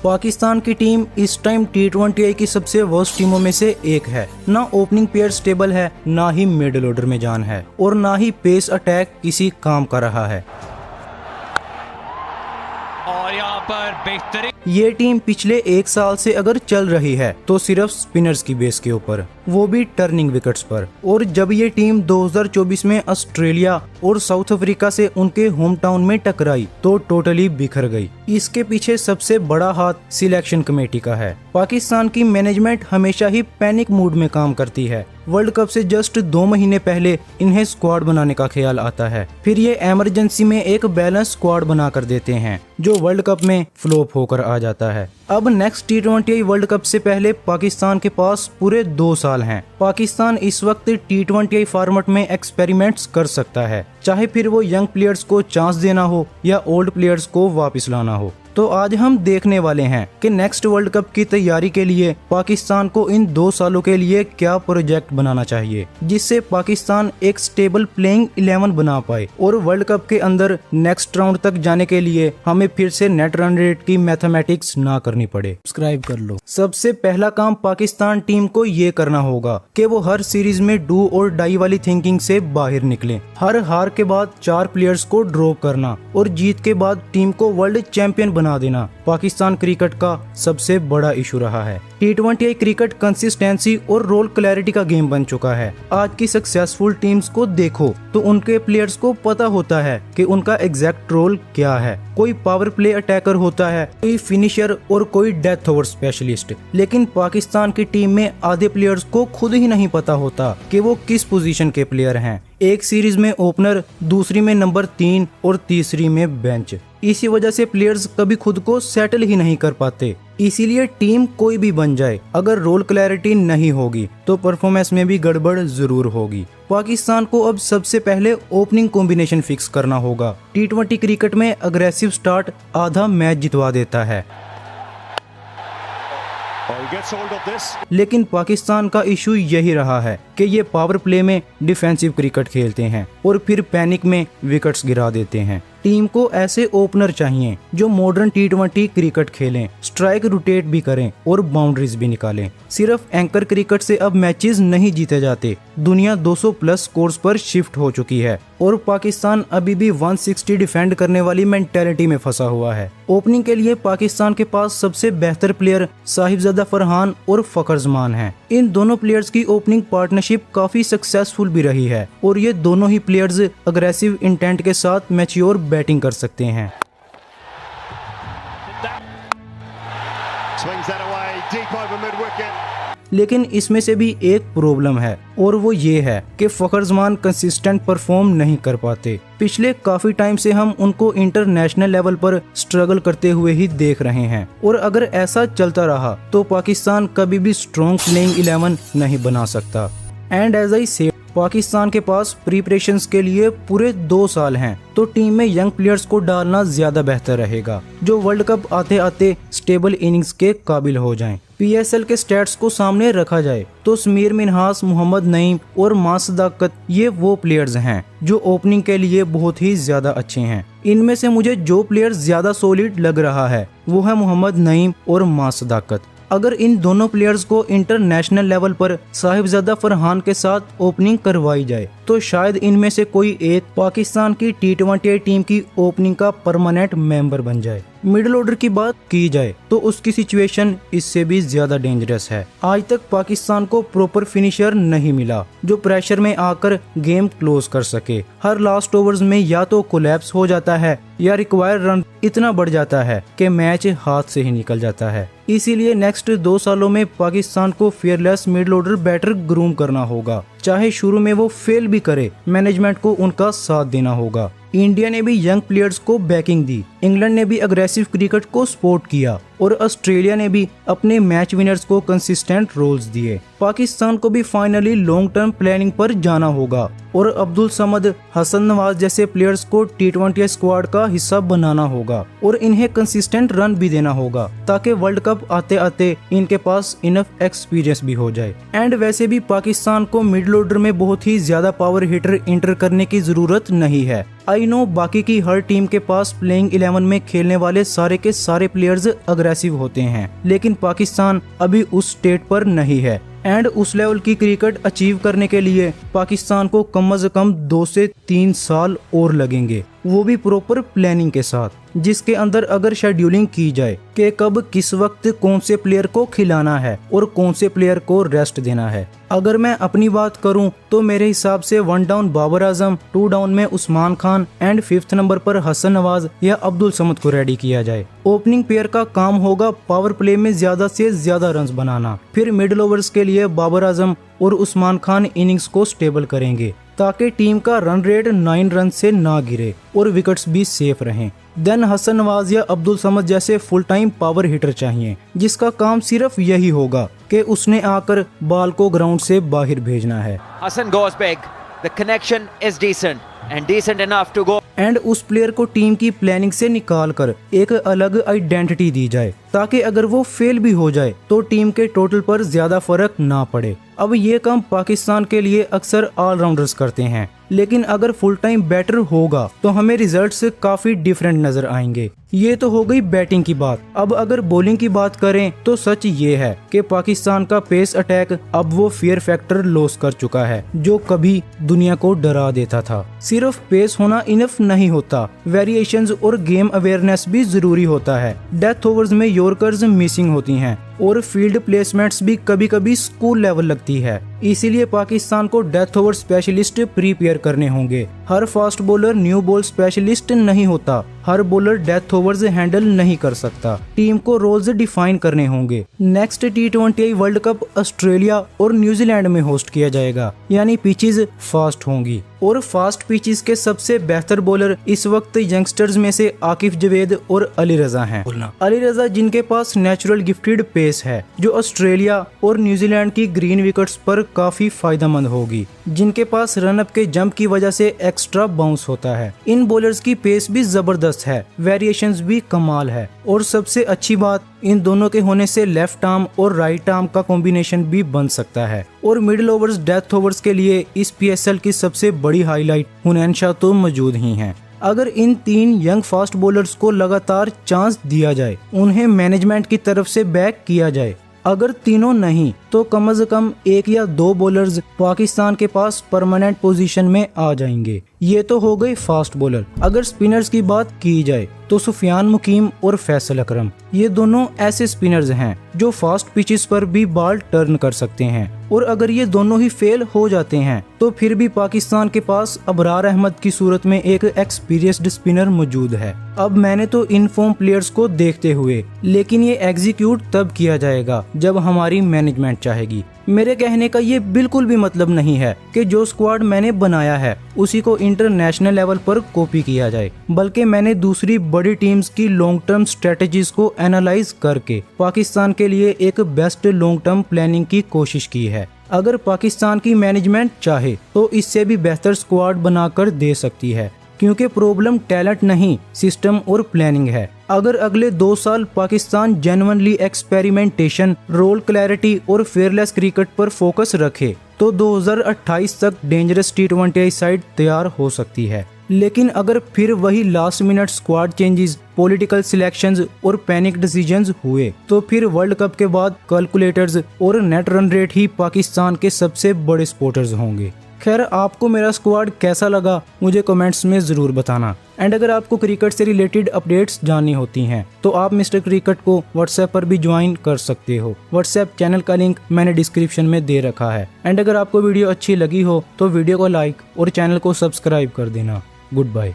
पाकिस्तान की टीम इस time T20I की सबसे वर्स्ट टीमों में से एक है। ना ओपनिंग पेयर स्टेबल है, ना ही मिडिल ऑर्डर में जान है और ना ही पेस अटैक किसी काम का रहा है। और यहाँ पर बेहतरीन ये टीम पिछले एक साल से अगर चल रही है तो सिर्फ स्पिनर्स की बेस के ऊपर, वो भी टर्निंग विकेट्स पर। और जब ये टीम 2024 में ऑस्ट्रेलिया और साउथ अफ्रीका से उनके होम टाउन में टकराई तो टोटली बिखर गई। इसके पीछे सबसे बड़ा हाथ सिलेक्शन कमेटी का है। पाकिस्तान की मैनेजमेंट हमेशा ही पैनिक मूड में काम करती है। वर्ल्ड कप से जस्ट 2 महीने पहले इन्हें स्क्वाड बनाने का ख्याल आता है, फिर ये इमरजेंसी में एक बैलेंस स्क्वाड बना कर देते हैं जो वर्ल्ड कप में फ्लॉप होकर आ जाता है। अब नेक्स्ट T20I वर्ल्ड कप से पहले पाकिस्तान के पास पूरे 2 साल हैं। पाकिस्तान इस वक्त T20I फॉर्मेट में एक्सपेरिमेंट्स कर सकता है, चाहे फिर वो यंग प्लेयर्स को चांस देना हो या ओल्ड प्लेयर्स को वापस लाना हो। तो आज हम देखने वाले हैं कि नेक्स्ट वर्ल्ड कप की तैयारी के लिए पाकिस्तान को इन 2 सालों के लिए क्या प्रोजेक्ट बनाना चाहिए, जिससे पाकिस्तान एक स्टेबल प्लेइंग 11 बना पाए और वर्ल्ड कप के अंदर नेक्स्ट राउंड तक जाने के लिए हमें फिर से नेट रन रेट की मैथमेटिक्स ना करनी पड़े। सब्सक्राइब कर लो। सबसे पहला काम पाकिस्तान टीम को ये करना होगा कि वो हर सीरीज में डू और डाई वाली थिंकिंग से बाहर निकले। हर हार के बाद 4 प्लेयर्स को ड्रॉप करना और जीत के बाद टीम को वर्ल्ड चैंपियन बना देना पाकिस्तान क्रिकेट का सबसे बड़ा इशू रहा है। T20I क्रिकेट कंसिस्टेंसी और रोल क्लैरिटी का गेम बन चुका है। आज की सक्सेसफुल टीम्स को देखो तो उनके प्लेयर्स को पता होता है कि उनका एग्जैक्ट रोल क्या है। कोई पावर प्ले अटैकर होता है, कोई फिनिशर और कोई डेथ ओवर स्पेशलिस्ट। लेकिन पाकिस्तान की टीम में आधे प्लेयर्स को खुद ही नहीं पता होता कि वो किस पोजीशन के प्लेयर हैं। एक सीरीज में ओपनर, दूसरी में नंबर 3 और तीसरी में बेंच। इसी वजह से प्लेयर्स कभी खुद को सेटल ही नहीं कर पाते। इसीलिए टीम कोई भी बन जाए, अगर रोल क्लैरिटी नहीं होगी तो परफॉर्मेंस में भी गड़बड़ जरूर होगी। पाकिस्तान को अब सबसे पहले ओपनिंग कॉम्बिनेशन फिक्स करना होगा। T20 क्रिकेट में अग्रेसिव स्टार्ट आधा मैच जितवा देता है, लेकिन पाकिस्तान का इशू यही रहा है कि ये पावर प्ले में डिफेंसिव क्रिकेट खेलते हैं और फिर पैनिक में विकेट्स गिरा देते हैं। टीम को ऐसे ओपनर चाहिए जो मॉडर्न T20 क्रिकेट खेलें, स्ट्राइक रोटेट भी करें और बाउंड्रीज भी निकालें। सिर्फ एंकर क्रिकेट से अब मैचेस नहीं जीते जाते। दुनिया 200 प्लस स्कोर्स पर शिफ्ट हो चुकी है और पाकिस्तान अभी भी 160 डिफेंड करने वाली मेंटेलिटी में फंसा हुआ है। ओपनिंग के लिए पाकिस्तान के पास सबसे बेहतर प्लेयर साहिबजादा फरहान और फखर जमान हैं। इन दोनों प्लेयर्स की ओपनिंग पार्टनरशिप काफी सक्सेसफुल भी रही है और ये दोनों ही प्लेयर्स अग्रेसिव इंटेंट के साथ मैच्योर बैटिंग कर सकते हैं। लेकिन इसमें से भी एक प्रॉब्लम है और वो ये है कि फखर जमान कंसिस्टेंट परफॉर्म नहीं कर पाते। पिछले काफी टाइम से हम उनको इंटरनेशनल लेवल पर स्ट्रगल करते हुए ही देख रहे हैं और अगर ऐसा चलता रहा तो पाकिस्तान कभी भी स्ट्रॉन्ग प्लेइंग 11 नहीं बना सकता। एंड एज आई से पाकिस्तान के पास प्रिपरेशंस के लिए पूरे 2 साल हैं, तो टीम में यंग प्लेयर्स को डालना ज्यादा बेहतर रहेगा जो वर्ल्ड कप आते आते स्टेबल इनिंग्स के काबिल हो जाएं। PSL के स्टैट्स को सामने रखा जाए तो समीर मिन्हास, मोहम्मद नईम और मां सदाकत ये वो प्लेयर्स हैं जो ओपनिंग के लिए बहुत ही ज्यादा अच्छे हैं। इनमें से मुझे जो प्लेयर ज्यादा सॉलिड लग रहा है वो है मोहम्मद नईम और मां सदाकत। अगर इन दोनों प्लेयर्स को इंटरनेशनल लेवल पर साहिबजादा फरहान के साथ ओपनिंग करवाई जाए तो शायद इनमें से कोई एक पाकिस्तान की T20I टीम की ओपनिंग का परमानेंट मेंबर बन जाए। मिडिल ऑर्डर की बात की जाए तो उसकी सिचुएशन इससे भी ज्यादा डेंजरस है। आज तक पाकिस्तान को प्रॉपर फिनिशर नहीं मिला जो प्रेशर में आकर गेम क्लोज कर सके। हर लास्ट ओवर्स में या तो कोलैप्स हो जाता है या रिक्वायर्ड रन इतना बढ़ जाता है कि मैच हाथ से ही निकल जाता है। इसीलिए नेक्स्ट 2 सालों में पाकिस्तान को fearless middle order batter groom करना होगा। चाहे शुरू में वो फेल भी करे, मैनेजमेंट को उनका साथ देना होगा। इंडिया ने भी यंग प्लेयर्स को बैकिंग दी, इंग्लैंड ने भी अग्रेसिव क्रिकेट को सपोर्ट किया और ऑस्ट्रेलिया ने भी अपने मैच विनर्स को कंसिस्टेंट रोल्स दिए। पाकिस्तान को भी फाइनली लॉन्ग टर्म प्लानिंग पर जाना होगा और अब्दुल समद, हसन नवाज जैसे प्लेयर्स को T20 स्क्वाड का हिस्सा बनाना होगा और इन्हें कंसिस्टेंट रन भी देना होगा ताकि वर्ल्ड कप आते आते इनके पास इनफ एक्सपीरियंस भी हो जाए। एंड वैसे भी पाकिस्तान को मिडिल ऑर्डर में बहुत ही ज्यादा पावर हिटर इंटर करने की जरूरत नहीं है। आई नो बाकी की हर टीम के पास प्लेइंग 11 में खेलने वाले सारे के सारे प्लेयर्स अग्रेसिव होते हैं, लेकिन पाकिस्तान अभी उस स्टेट पर नहीं है एंड उस लेवल की क्रिकेट अचीव करने के लिए पाकिस्तान को कम से कम 2 से 3 साल और लगेंगे, वो भी प्रॉपर प्लानिंग के साथ, जिसके अंदर अगर शेड्यूलिंग की जाए कि कब किस वक्त कौन से प्लेयर को खिलाना है और कौन से प्लेयर को रेस्ट देना है। अगर मैं अपनी बात करूं तो मेरे हिसाब से 1 डाउन बाबर आजम, 2 डाउन में Usman Khan and 5th number पर हसन नवाज या अब्दुल समद को रेडी किया जाए। ओपनिंग पेयर का काम होगा पावर प्ले में ज्यादा से ज्यादा रन्स बनाना, फिर मिडिल ओवर्स के लिए बाबर आजम और उस्मान खान इनिंग्स को स्टेबल करेंगे ताकि टीम का रन रेट 9 रन से ना गिरे और विकेट्स भी सेफ रहें। देन हसन नवाज या अब्दुल समद जैसे फुल टाइम पावर हिटर चाहिए, जिसका काम सिर्फ यही होगा कि उसने आकर बॉल को ग्राउंड से बाहर भेजना है। Hassan goes big. The connection is decent and decent enough to go. And उस प्लेयर को टीम की प्लानिंग से निकाल कर एक अलग आइडेंटिटी दी जाए ताकि अगर वो फेल भी हो जाए तो टीम के टोटल पर ज्यादा फर्क ना पड़े। अब ये काम पाकिस्तान के लिए अक्सर ऑलराउंडर्स करते हैं, लेकिन अगर फुल टाइम बैटर होगा तो हमें रिजल्ट्स काफी डिफरेंट नजर आएंगे। ये तो हो गई बैटिंग की बात। अब अगर बॉलिंग की बात करें तो सच ये है कि पाकिस्तान का पेस अटैक अब वो फियर फैक्टर लॉस कर चुका है जो कभी दुनिया को डरा देता था। सिर्फ पेस होना इनफ नहीं होता, वेरिएशंस और गेम अवेयरनेस भी जरूरी होता है। डेथ ओवर्स में यॉर्कर्स मिसिंग होती हैं और फील्ड प्लेसमेंट्स भी कभी कभी स्कूल लेवल लगती है, इसीलिए पाकिस्तान को डेथ ओवर स्पेशलिस्ट प्रिपेयर करने होंगे। हर fast bowler new ball specialist नहीं होता, हर बॉलर डेथ ओवर्स हैंडल नहीं कर सकता। टीम को रोल्स डिफाइन करने होंगे। Next T20 world cup Australia और न्यूजीलैंड में होस्ट किया जाएगा, यानी पिचेस फास्ट होंगी और फास्ट पिचेस के सबसे बेहतर बॉलर इस वक्त यंगस्टर्स में से आकिफ जवेद और अली रजा हैं। अली रजा जिनके पास नेचुरल गिफ्टेड पेस है जो ऑस्ट्रेलिया और न्यूजीलैंड की ग्रीन विकेट्स पर काफी फायदेमंद होगी, जिनके पास रनअप के जंप की वजह से एक्स्ट्रा बाउंस होता है। इन बॉलर्स की पेस भी जबरदस्त है, वेरिएशंस भी कमाल है और सबसे अच्छी बात इन दोनों के होने से लेफ्ट आर्म और राइट आर्म का कॉम्बिनेशन भी बन सकता है। और मिडिल ओवर्स डेथ ओवर्स के लिए इस PSL की सबसे बड़ी हाईलाइट हुनैन शाह तो मौजूद ही हैं। अगर इन 3 यंग फास्ट बॉलर्स को लगातार चांस दिया जाए, उन्हें मैनेजमेंट की तरफ से बैक किया जाए, अगर तीनों नहीं तो कम से कम 1 या 2 बॉलर्स पाकिस्तान के पास परमानेंट पोजीशन में आ जाएंगे। ये तो हो गए फास्ट बॉलर। अगर स्पिनर्स की बात की जाए तो सुफियान मुकीम और फैसल अकरम, ये दोनों ऐसे स्पिनर्स हैं जो फास्ट पिचेस पर भी बॉल टर्न कर सकते हैं, और अगर ये दोनों ही फेल हो जाते हैं तो फिर भी पाकिस्तान के पास अबरार अहमद की सूरत में एक एक्सपीरियंस्ड स्पिनर मौजूद है। अब मैंने तो इन फॉर्म प्लेयर्स को देखते हुए, लेकिन ये एग्जीक्यूट तब किया जाएगा जब हमारी मैनेजमेंट चाहेगी। मेरे कहने का ये बिल्कुल भी मतलब नहीं है कि जो स्क्वाड मैंने बनाया है उसी को इंटरनेशनल लेवल पर कॉपी किया जाए, बल्कि मैंने दूसरी बड़ी टीम्स की लॉन्ग टर्म स्ट्रेटजीज को एनालाइज करके पाकिस्तान के लिए एक बेस्ट लॉन्ग टर्म प्लानिंग की कोशिश की है। अगर पाकिस्तान की मैनेजमेंट चाहे तो इससे भी बेहतर स्क्वाड बनाकर दे सकती है, क्योंकि प्रॉब्लम टैलेंट नहीं सिस्टम और प्लानिंग है। अगर अगले 2 साल Pakistan genuinely experimentation, role clarity और फेयरलेस क्रिकेट पर फोकस रखे तो 2028 तक डेंजरस T20 साइड तैयार हो सकती है। लेकिन अगर फिर वही last minute squad changes, political selections और पैनिक डिसीजंस हुए तो फिर वर्ल्ड कप के बाद कैलकुलेटर्स और नेट रन रेट ही पाकिस्तान के सबसे बड़े सपोर्टर्स होंगे। खैर, आपको मेरा स्क्वाड कैसा लगा मुझे कमेंट्स में ज़रूर बताना। एंड अगर आपको क्रिकेट से रिलेटेड अपडेट्स जाननी होती हैं तो आप मिस्टर क्रिकेट को व्हाट्सएप पर भी ज्वाइन कर सकते हो। व्हाट्सएप चैनल का लिंक मैंने डिस्क्रिप्शन में दे रखा है। एंड अगर आपको वीडियो अच्छी लगी हो तो वीडियो को लाइक और चैनल को सब्सक्राइब कर देना। Good bye.